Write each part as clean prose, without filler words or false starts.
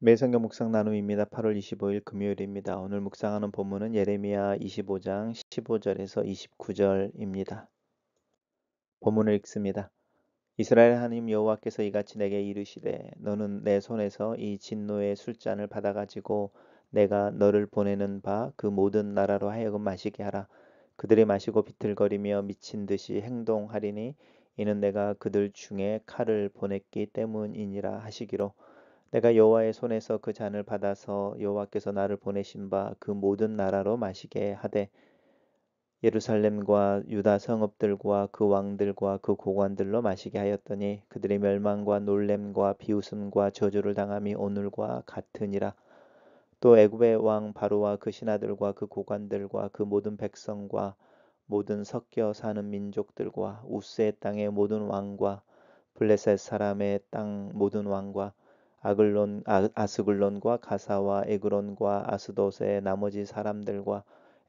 매성경 묵상 나눔입니다. 8월 25일 금요일입니다. 오늘 묵상하는 본문은 예레미야 25장 15절에서 29절입니다. 본문을 읽습니다. 이스라엘 하나님 여호와께서 이같이 내게 이르시되 너는 내 손에서 이 진노의 술잔을 받아 가지고 내가 너를 보내는 바 그 모든 나라로 하여금 마시게 하라. 그들이 마시고 비틀거리며 미친 듯이 행동하리니 이는 내가 그들 중에 칼을 보냈기 때문이니라 하시기로 내가 여호와의 손에서 그 잔을 받아서 여호와께서 나를 보내신 바 그 모든 나라로 마시게 하되 예루살렘과 유다 성읍들과 그 왕들과 그 고관들로 마시게 하였더니 그들의 멸망과 놀램과 비웃음과 저주를 당함이 오늘과 같으니라. 또 애굽의 왕 바로와 그 신하들과 그 고관들과 그 모든 백성과 모든 섞여 사는 민족들과 우스의 땅의 모든 왕과 블레셋 사람의 땅 모든 왕과 아스글론과 가사와 에그론과 아스돗의 나머지 사람들과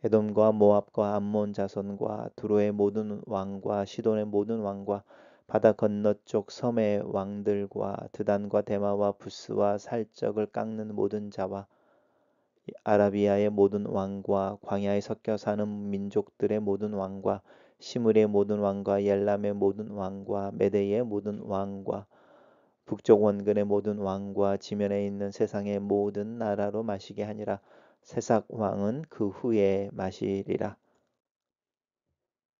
에돔과 모압과 암몬 자손과 두로의 모든 왕과 시돈의 모든 왕과 바다 건너쪽 섬의 왕들과 드단과 데마와 부스와 살적을 깎는 모든 자와 아라비아의 모든 왕과 광야에 섞여 사는 민족들의 모든 왕과 시므리의 모든 왕과 엘람의 모든 왕과 메대의 모든 왕과 북쪽 원근의 모든 왕과 지면에 있는 세상의 모든 나라로 마시게 하니라. 세삭 왕은 그 후에 마시리라.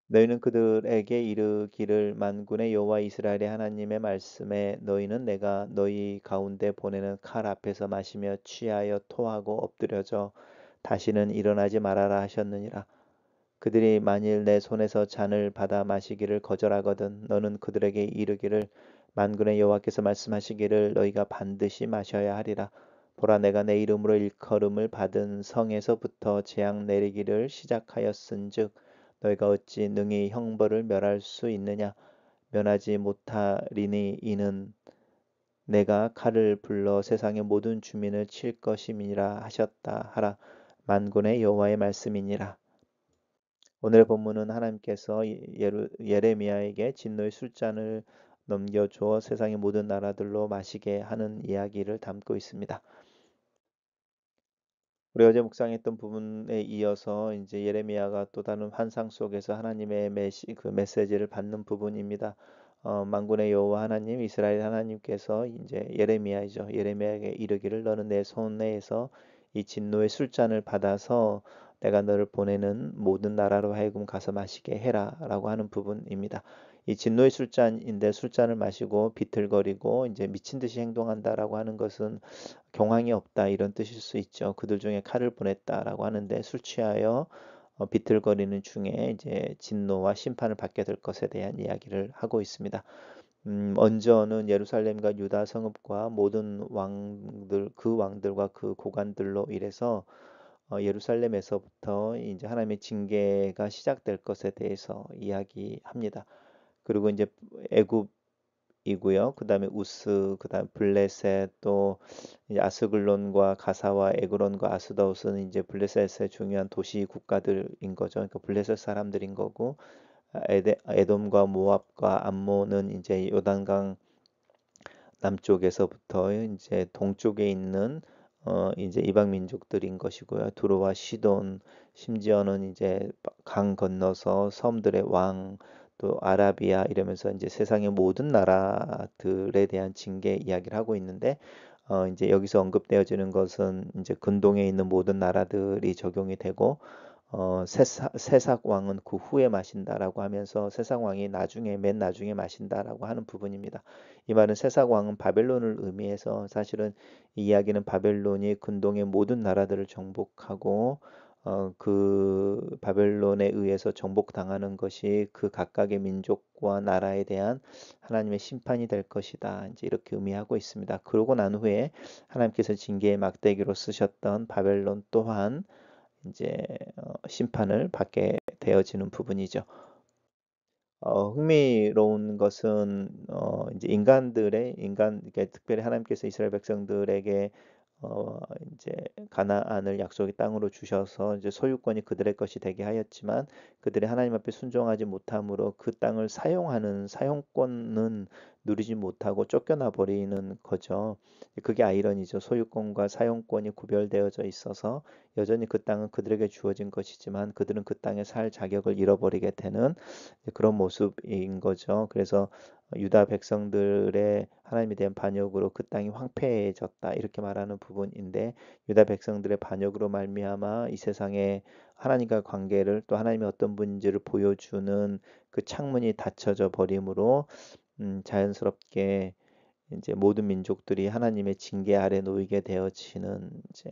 너희는 그들에게 이르기를 만군의 여호와 이스라엘의 하나님의 말씀에 너희는 내가 너희 가운데 보내는 칼 앞에서 마시며 취하여 토하고 엎드려져 다시는 일어나지 말아라 하셨느니라. 그들이 만일 내 손에서 잔을 받아 마시기를 거절하거든 너는 그들에게 이르기를 만군의 여호와께서 말씀하시기를 너희가 반드시 마셔야 하리라. 보라 내가 내 이름으로 일컬음을 받은 성에서부터 재앙 내리기를 시작하였은즉 너희가 어찌 능히 형벌을 멸할 수 있느냐. 면하지 못하리니 이는 내가 칼을 불러 세상의 모든 주민을 칠 것임이니라 하셨다 하라. 만군의 여호와의 말씀이니라. 오늘 본문은 하나님께서 예레미야에게 진노의 술잔을 넘겨줘 세상의 모든 나라들로 마시게 하는 이야기를 담고 있습니다. 우리 어제 묵상했던 부분에 이어서 이제 예레미야가 또 다른 환상 속에서 하나님의 그 메시지를 받는 부분입니다. 만군의 여호와 하나님 이스라엘 하나님께서 이제 예레미야이죠. 예레미야에게 이르기를 너는 내 손에서 이 진노의 술잔을 받아서 내가 너를 보내는 모든 나라로 하여금 가서 마시게 해라라고 하는 부분입니다. 이 진노의 술잔인데 술잔을 마시고 비틀거리고 이제 미친 듯이 행동한다라고 하는 것은 경황이 없다 이런 뜻일 수 있죠. 그들 중에 칼을 보냈다라고 하는데 술 취하여 비틀거리는 중에 이제 진노와 심판을 받게 될 것에 대한 이야기를 하고 있습니다. 먼저는 예루살렘과 유다 성읍과 모든 왕들 그 왕들과 그 고관들로 이래서 예루살렘에서부터 이제 하나님의 징계가 시작될 것에 대해서 이야기합니다. 그리고 이제 애굽 이고요. 그다음에 우스, 그다음 블레셋 또 이제 아스글론과 가사와 에그론과 아스더스는 이제 블레셋의 중요한 도시 국가들인 거죠. 그러니까 블레셋 사람들인 거고 에돔과 모압과 암몬은 이제 요단강 남쪽에서부터 이제 동쪽에 있는 이제 이방 민족들인 것이고요. 두로와 시돈 심지어는 이제 강 건너서 섬들의 왕 또 아라비아 이러면서 이제 세상의 모든 나라들에 대한 징계 이야기를 하고 있는데 이제 여기서 언급되어지는 것은 이제 근동에 있는 모든 나라들이 적용이 되고 세삭 왕은 그 후에 마신다라고 하면서 세삭 왕이 나중에 맨 나중에 마신다라고 하는 부분입니다. 이 말은 세삭 왕은 바벨론을 의미해서 사실은 이 이야기는 바벨론이 근동의 모든 나라들을 정복하고 그 바벨론에 의해서 정복당하는 것이 그 각각의 민족과 나라에 대한 하나님의 심판이 될 것이다. 이제 이렇게 의미하고 있습니다. 그러고 난 후에 하나님께서 징계의 막대기로 쓰셨던 바벨론 또한 이제 심판을 받게 되어지는 부분이죠. 흥미로운 것은 이제 그러니까 특별히 하나님께서 이스라엘 백성들에게 어 이제 가나안을 약속의 땅으로 주셔서 이제 소유권이 그들의 것이 되게 하였지만 그들이 하나님 앞에 순종하지 못함으로 그 땅을 사용하는 사용권은 누리지 못하고 쫓겨나 버리는 거죠. 그게 아이러니죠. 소유권과 사용권이 구별되어져 있어서 여전히 그 땅은 그들에게 주어진 것이지만 그들은 그 땅에 살 자격을 잃어버리게 되는 그런 모습인 거죠. 그래서 유다 백성들의 하나님에 대한 반역으로 그 땅이 황폐해졌다 이렇게 말하는 부분인데, 유다 백성들의 반역으로 말미암아 이 세상에 하나님과 관계를, 또 하나님의 어떤 분인지를 보여주는 그 창문이 닫혀져 버림으로 자연스럽게 이제 모든 민족들이 하나님의 징계 아래 놓이게 되어지는 이제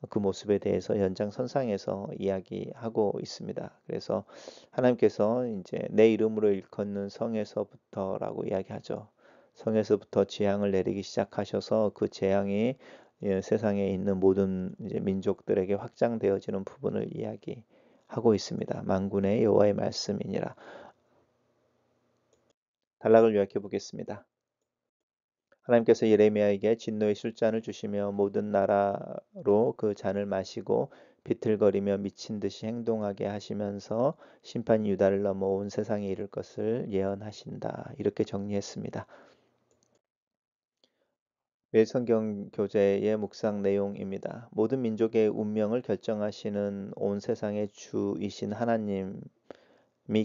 그 모습에 대해서 연장선상에서 이야기하고 있습니다. 그래서 하나님께서 이제 내 이름으로 일컫는 성에서부터라고 이야기하죠. 성에서부터 재앙을 내리기 시작하셔서 그 재앙이 세상에 있는 모든 이제 민족들에게 확장되어지는 부분을 이야기하고 있습니다. 만군의 여호와의 말씀이니라. 단락을 요약해 보겠습니다. 하나님께서 예레미야에게 진노의 술잔을 주시며 모든 나라로 그 잔을 마시고 비틀거리며 미친 듯이 행동하게 하시면서 심판이 유다를 넘어 온 세상에 이를 것을 예언하신다. 이렇게 정리했습니다. 매일 성경 교재의 묵상 내용입니다. 모든 민족의 운명을 결정하시는 온 세상의 주이신 하나님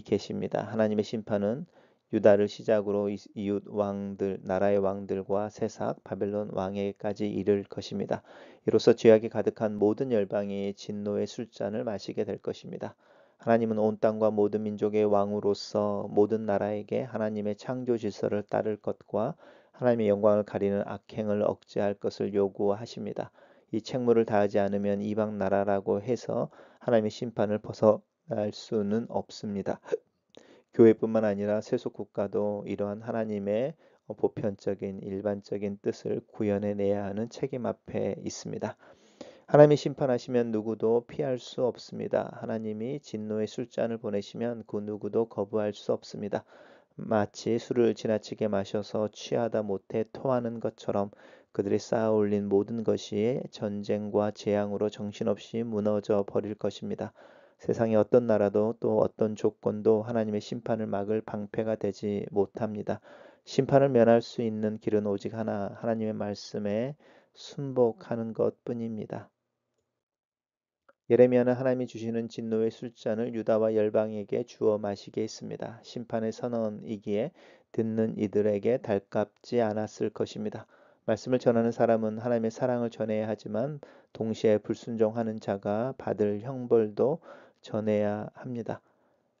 계십니다. 하나님의 심판은 유다를 시작으로 이웃 왕들, 나라의 왕들과 세삭, 바벨론 왕에게까지 이를 것입니다. 이로써 죄악이 가득한 모든 열방이 진노의 술잔을 마시게 될 것입니다. 하나님은 온 땅과 모든 민족의 왕으로서 모든 나라에게 하나님의 창조 질서를 따를 것과 하나님의 영광을 가리는 악행을 억제할 것을 요구하십니다. 이 책무를 다하지 않으면 이방 나라라고 해서 하나님의 심판을 벗어날 수는 없습니다. 교회뿐만 아니라 세속 국가도 이러한 하나님의 보편적인 일반적인 뜻을 구현해내야 하는 책임 앞에 있습니다. 하나님이 심판하시면 누구도 피할 수 없습니다. 하나님이 진노의 술잔을 보내시면 그 누구도 거부할 수 없습니다. 마치 술을 지나치게 마셔서 취하다 못해 토하는 것처럼 그들이 쌓아 올린 모든 것이 전쟁과 재앙으로 정신없이 무너져 버릴 것입니다. 세상의 어떤 나라도 또 어떤 조건도 하나님의 심판을 막을 방패가 되지 못합니다. 심판을 면할 수 있는 길은 오직 하나, 하나님의 말씀에 순복하는 것뿐입니다. 예레미야는 하나님이 주시는 진노의 술잔을 유다와 열방에게 주어 마시게 했습니다. 심판의 선언이기에 듣는 이들에게 달갑지 않았을 것입니다. 말씀을 전하는 사람은 하나님의 사랑을 전해야 하지만 동시에 불순종하는 자가 받을 형벌도 전해야 합니다.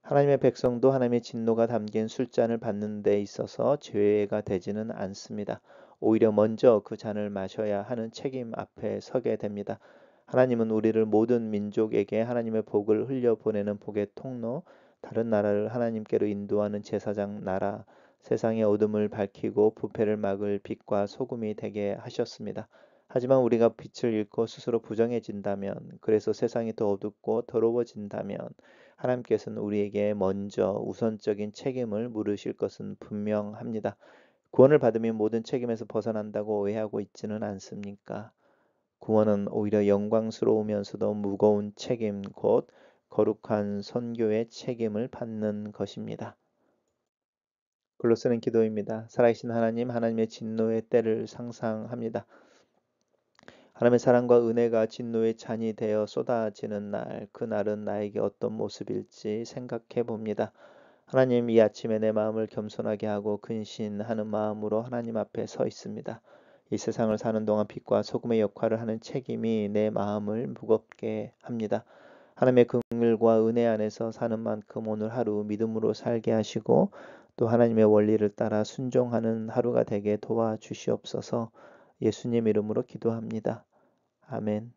하나님의 백성도 하나님의 진노가 담긴 술잔을 받는 데 있어서 죄가 되지는 않습니다. 오히려 먼저 그 잔을 마셔야 하는 책임 앞에 서게 됩니다. 하나님은 우리를 모든 민족에게 하나님의 복을 흘려보내는 복의 통로, 다른 나라를 하나님께로 인도하는 제사장 나라, 세상의 어둠을 밝히고 부패를 막을 빛과 소금이 되게 하셨습니다. 하지만 우리가 빛을 잃고 스스로 부정해진다면, 그래서 세상이 더 어둡고 더러워진다면 하나님께서는 우리에게 먼저 우선적인 책임을 물으실 것은 분명합니다. 구원을 받으면 모든 책임에서 벗어난다고 오해하고 있지는 않습니까? 구원은 오히려 영광스러우면서도 무거운 책임, 곧 거룩한 선교의 책임을 받는 것입니다. 글로 쓰는 기도입니다. 살아계신 하나님, 하나님의 진노의 때를 상상합니다. 하나님의 사랑과 은혜가 진노의 잔이 되어 쏟아지는 날, 그 날은 나에게 어떤 모습일지 생각해 봅니다. 하나님, 이 아침에 내 마음을 겸손하게 하고 근신하는 마음으로 하나님 앞에 서 있습니다. 이 세상을 사는 동안 빛과 소금의 역할을 하는 책임이 내 마음을 무겁게 합니다. 하나님의 긍휼과 은혜 안에서 사는 만큼 오늘 하루 믿음으로 살게 하시고 또 하나님의 원리를 따라 순종하는 하루가 되게 도와주시옵소서. 예수님 이름으로 기도합니다. 아멘.